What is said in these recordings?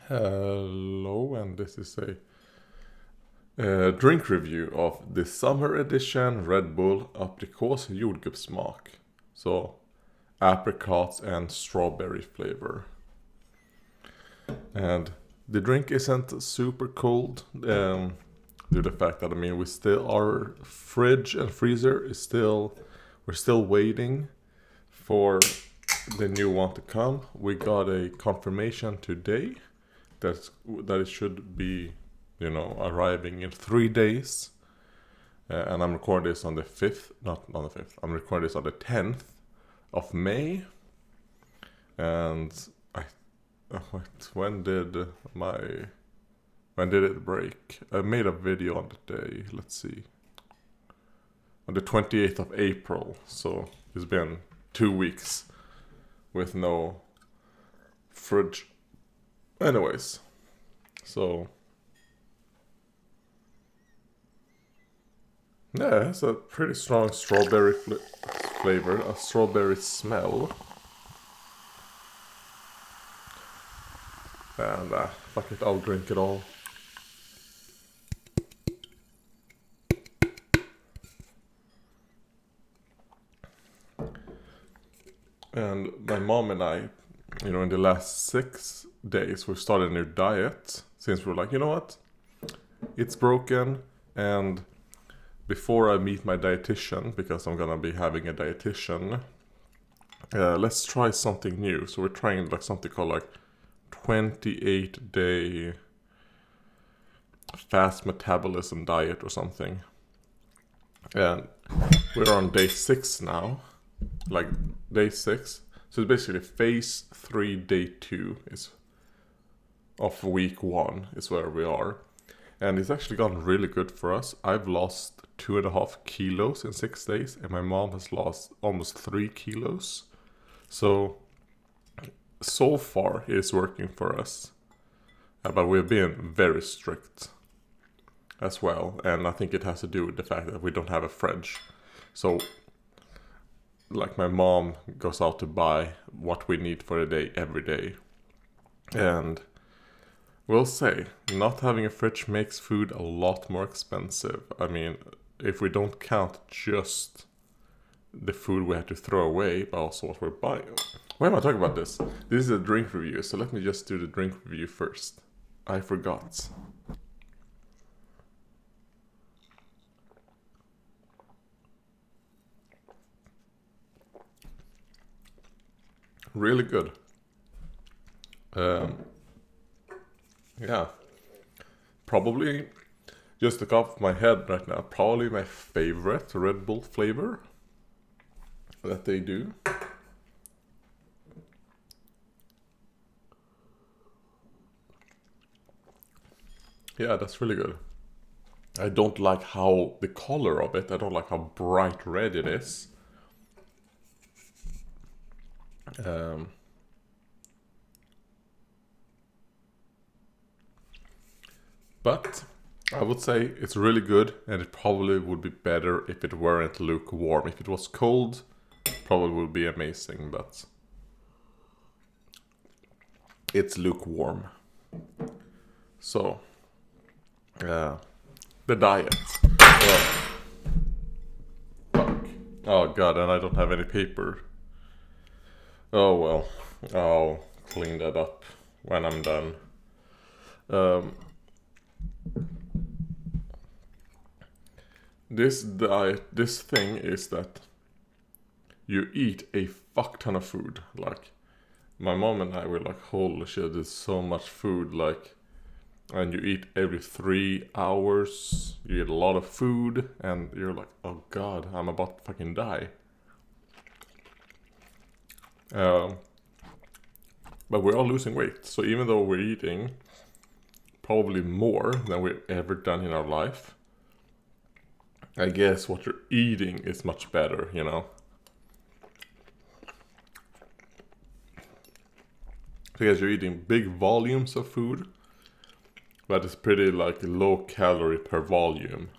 Hello, and this is a drink review of the Summer Edition Red Bull Aprikos Jordgubbsmak. So, apricots and strawberry flavor. And the drink isn't super cold due to the fact that, we still, our fridge and freezer is we're still waiting for the new one to come. We got a confirmation today that it should be, arriving in 3 days. And I'm recording this on the 5th, not on the 5th. I'm recording this on the 10th of May. And when did it break? I made a video on the day, let's see. On the 28th of April. So it's been 2 weeks with no fridge. Anyways, so yeah, it has a pretty strong strawberry flavor, a strawberry smell. And fuck it, I'll drink it all. And my mom and I, in the last 6 days, we've started a new diet. Since we're like, you know what? It's broken. And before I meet my dietitian, because I'm gonna be having a dietitian, let's try something new. So we're trying something called 28-day fast metabolism diet or something. And we're on day 6 now. Day 6. So it's basically phase 3, day 2 is of week 1 is where we are. And it's actually gotten really good for us. I've lost 2.5 kilos in 6 days, and my mom has lost almost 3 kilos. So far it's working for us. But we've been very strict as well. And I think it has to do with the fact that we don't have a fridge. So my mom goes out to buy what we need for the day every day. And we'll say, not having a fridge makes food a lot more expensive. If we don't count just the food we have to throw away, but also what we're buying. Why am I talking about this? This is a drink review, so let me just do the drink review first. I forgot. Really good. Yeah. Probably, just the top of my head right now, probably my favorite Red Bull flavor that they do. Yeah, that's really good. I don't like how the color of it, I don't like how bright red it is. But I would say it's really good, and it probably would be better if it weren't lukewarm. If it was cold, probably would be amazing, but it's lukewarm. So, the diet. Fuck. Oh god, and I don't have any paper. Oh well, I'll clean that up when I'm done. This diet, this thing is that you eat a fuck ton of food. My mom and I were like, holy shit, there's so much food. And you eat every 3 hours. You eat a lot of food, and you're like, oh god, I'm about to fucking die. But we're all losing weight. So even though we're eating probably more than we've ever done in our life, I guess what you're eating is much better, Because you're eating big volumes of food, but it's pretty low calorie per volume.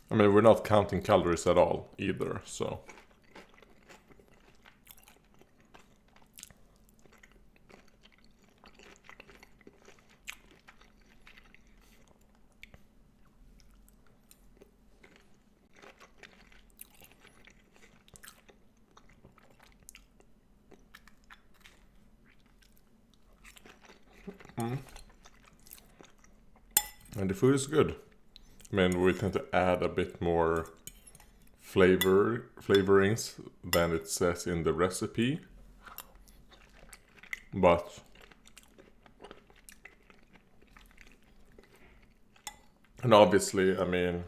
We're not counting calories at all either, so And the food is good. I mean, we tend to add a bit more flavorings than it says in the recipe. But and obviously, I mean,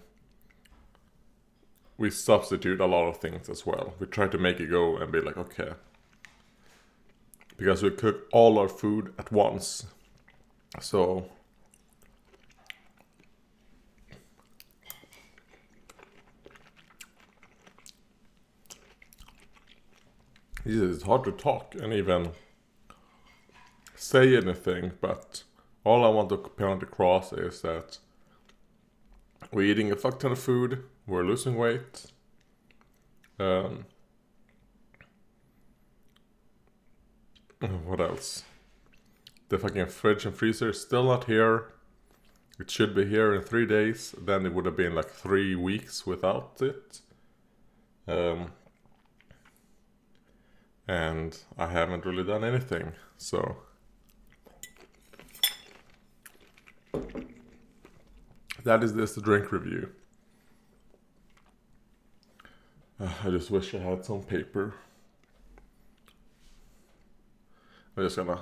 we substitute a lot of things as well. We try to make it go and be like, okay. Because we cook all our food at once. So it's hard to talk and even say anything, but all I want to point across is that we're eating a fuck ton of food, we're losing weight. What else? The fucking fridge and freezer is still not here. It should be here in 3 days. Then it would have been like 3 weeks without it. And I haven't really done anything, so that is this drink review. I just wish I had some paper. I'm just gonna